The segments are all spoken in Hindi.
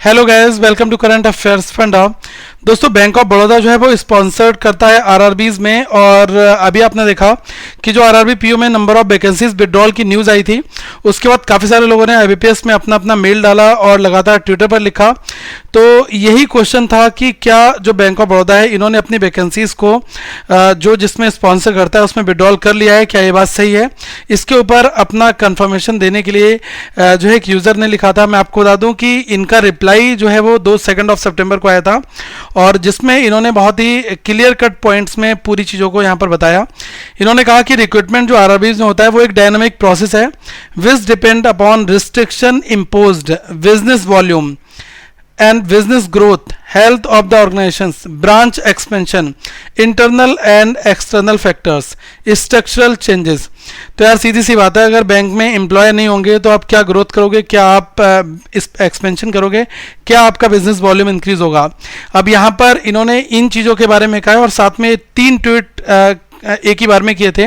Hello guys, welcome to current affairs Funda. दोस्तों, बैंक ऑफ बड़ौदा जो है वो स्पॉन्सर्ड करता है आरआरबीज में, और अभी आपने देखा कि जो आरआरबी पीओ में नंबर ऑफ वैकेंसीज विड्रॉल की न्यूज़ आई थी, उसके बाद काफ़ी सारे लोगों ने आईबीपीएस में अपना अपना मेल डाला और लगातार ट्विटर पर लिखा। तो यही क्वेश्चन था कि क्या जो बैंक ऑफ बड़ौदा है इन्होंने अपनी वैकेंसीज को जो जिसमें स्पॉन्सर करता है उसमें विड्रॉल कर लिया है, क्या ये बात सही है? इसके ऊपर अपना कंफर्मेशन देने के लिए जो है एक यूज़र ने लिखा था। मैं आपको बता दूं कि इनका रिप्लाई जो है वो 2 सितंबर को आया था, और जिसमें इन्होंने बहुत ही क्लियर कट पॉइंट्स में पूरी चीज़ों को यहाँ पर बताया। इन्होंने कहा कि रिक्रूटमेंट जो आरआरबीज में होता है वो एक डायनामिक प्रोसेस है विच depend upon restriction imposed, business volume and business growth, health of the organizations, branch expansion, internal and external factors, structural changes। तो यार सीधी सी बात है, अगर बैंक में एम्प्लॉय नहीं होंगे तो आप क्या ग्रोथ करोगे, क्या आप इस एक्सपेंशन करोगे, क्या आपका बिजनेस वॉल्यूम इंक्रीज होगा? अब यहाँ पर इन्होंने इन चीज़ों के बारे में कहा है, और साथ में 3 ट्वीट एक ही बार में किए थे।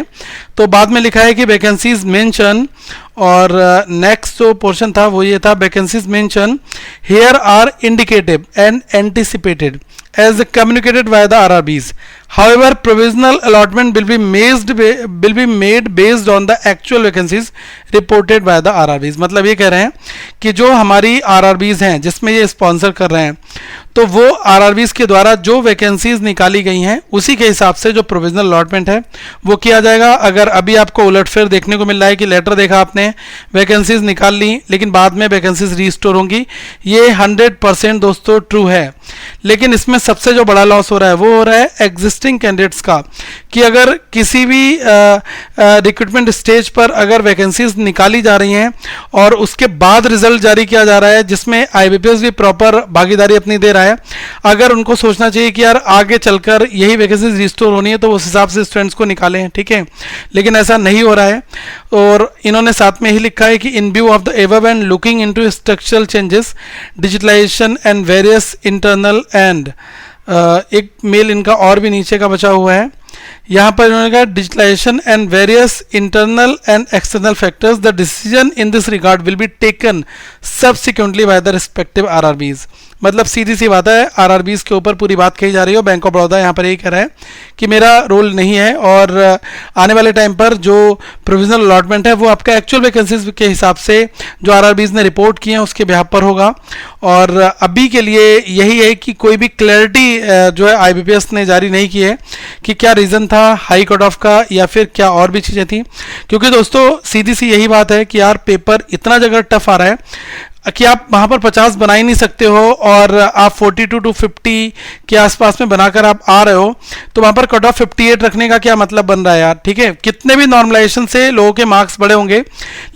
तो बाद में लिखा है कि वैकेंसीज मेंशन, और नेक्स्ट जो पोर्शन था वो ये था, vacancies mention here are indicative and anticipated as communicated by the RRBs. However, provisional allotment will be made based on the actual vacancies reported by the RRBs। मतलब ये कह रहे हैं कि जो हमारी RRBs हैं जिसमें ये स्पॉन्सर कर रहे हैं, तो वो RRBs के द्वारा जो वैकेंसीज निकाली गई हैं उसी के हिसाब से जो प्रोविजनल अलॉटमेंट है वो किया जाएगा। अगर अभी आपको उलटफेर देखने को मिल रहा है कि लेटर देखा आपने, वैकेंसीज निकाल ली लेकिन बाद में वैकेंसीज रीस्टोर होंगी, ये 100% दोस्तों ट्रू है। लेकिन इसमें सबसे जो बड़ा लॉस हो रहा है वो हो रहा है एग्जिस्टिंग कैंडिडेट्स का, कि अगर किसी भी रिक्रूटमेंट स्टेज पर अगर वैकेंसीज निकाली जा रही हैं और उसके बाद रिजल्ट जारी किया जा रहा है जिसमें आईबीपीएस भी प्रॉपर भागीदारी अपनी दे रहा है, अगर उनको सोचना चाहिए कि यार आगे चलकर यही वैकेंसीज रिस्टोर होनी है तो उस हिसाब से स्टूडेंट्स को निकालें, ठीक है। लेकिन ऐसा नहीं हो रहा है, और इन्होंने साथ में ही लिखा है कि in view of the above and looking into structural changes, digitalisation and various internal and एक मेल इनका और भी नीचे का बचा हुआ है, यहाँ पर इन्होंने कहा digitalisation and various internal and external factors, the decision in this regard will be taken subsequently by the respective RRBs. मतलब सीधी सी बात है, आरआरबीज के ऊपर पूरी बात कही जा रही है। बैंक ऑफ बड़ौदा यहाँ पर यही कह रहा है कि मेरा रोल नहीं है, और आने वाले टाइम पर जो प्रोविजनल अलॉटमेंट है वो आपका एक्चुअल वैकेंसीज के हिसाब से जो आरआरबीज ने रिपोर्ट किए हैं उसके बिहाफ पर होगा। और अभी के लिए यही है कि कोई भी क्लैरिटी जो है आईबीपीएस ने जारी नहीं की है कि क्या रीज़न था हाई कट ऑफ का, या फिर क्या और भी चीज़ें थी। क्योंकि दोस्तों सीधी सी यही बात है कि यार पेपर इतना जगह टफ आ रहा है कि आप वहाँ पर 50 बना ही नहीं सकते हो, और आप 42 to 50 के आसपास में बनाकर आप आ रहे हो, तो वहाँ पर कट ऑफ 58 रखने का क्या मतलब बन रहा है यार, ठीक है। कितने भी नॉर्मलाइजेशन से लोगों के मार्क्स बड़े होंगे,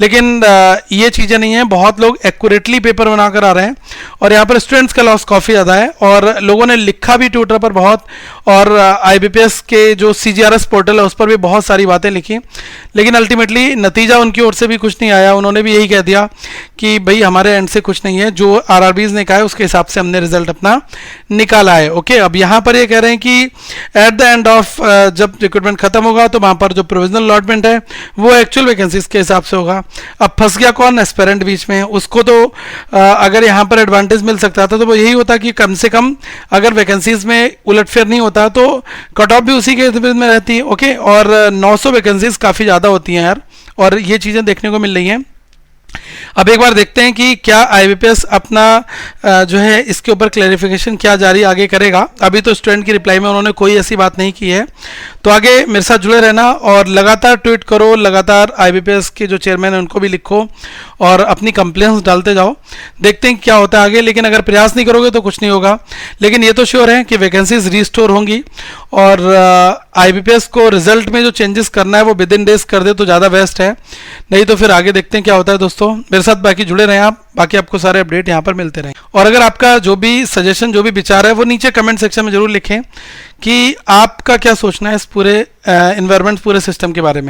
लेकिन ये चीज़ें नहीं है। बहुत लोग एक्यूरेटली पेपर बनाकर आ रहे हैं, और यहाँ पर स्टूडेंट्स का लॉस काफ़ी ज़्यादा है, और लोगों ने लिखा भी ट्विटर पर बहुत, और आईबीपीएस के जो CGRS पोर्टल है उस पर भी बहुत सारी बातें लिखी, लेकिन अल्टीमेटली नतीजा उनकी ओर से भी कुछ नहीं आया। उन्होंने भी यही कह दिया कि भाई हमारे एंड से कुछ नहीं है, जो आरआरबीज ने कहा है उसके हिसाब से हमने रिजल्ट अपना निकाला है। ओके, अब यहाँ पर ये कह रहे हैं कि एट द एंड ऑफ जब रिक्रूटमेंट खत्म होगा तो वहाँ पर जो प्रोविजनल अलॉटमेंट है वो एक्चुअल वैकेंसीज के हिसाब से होगा। अब फंस गया कौन? एस्पेरेंट बीच में। उसको तो अगर यहाँ पर एडवांटेज मिल सकता था तो वो यही होता कि कम से कम अगर वैकेंसीज में उलटफेर नहीं होता तो कट ऑफ भी उसी के में रहती है। ओके, और 900 वैकेंसीज काफ़ी ज़्यादा होती हैं यार, और ये चीज़ें देखने को मिल रही हैं। अब एक बार देखते हैं कि क्या आईबीपीएस अपना जो है इसके ऊपर क्लैरिफिकेशन क्या जारी आगे करेगा। अभी तो स्टूडेंट की रिप्लाई में उन्होंने कोई ऐसी बात नहीं की है। तो आगे मेरे साथ जुड़े रहना और लगातार ट्वीट करो, लगातार आईबीपीएस के जो चेयरमैन हैं उनको भी लिखो और अपनी कंप्लेंट्स डालते जाओ। देखते हैं क्या होता है आगे, लेकिन अगर प्रयास नहीं करोगे तो कुछ नहीं होगा। लेकिन ये तो श्योर है कि वैकेंसीज रीस्टोर होंगी, और आईबीपीएस को रिजल्ट में जो चेंजेस करना है वो विद इन डेज कर दे तो ज़्यादा बेस्ट है, नहीं तो फिर आगे देखते हैं क्या होता है। दोस्तों मेरे साथ बाकी जुड़े रहें आप, बाकी आपको सारे अपडेट यहाँ पर मिलते रहें। और अगर आपका जो भी सजेशन, जो भी विचार है वो नीचे कमेंट सेक्शन में जरूर लिखें कि आपका क्या सोचना है इस पूरे एनवायरनमेंट, पूरे सिस्टम के बारे में।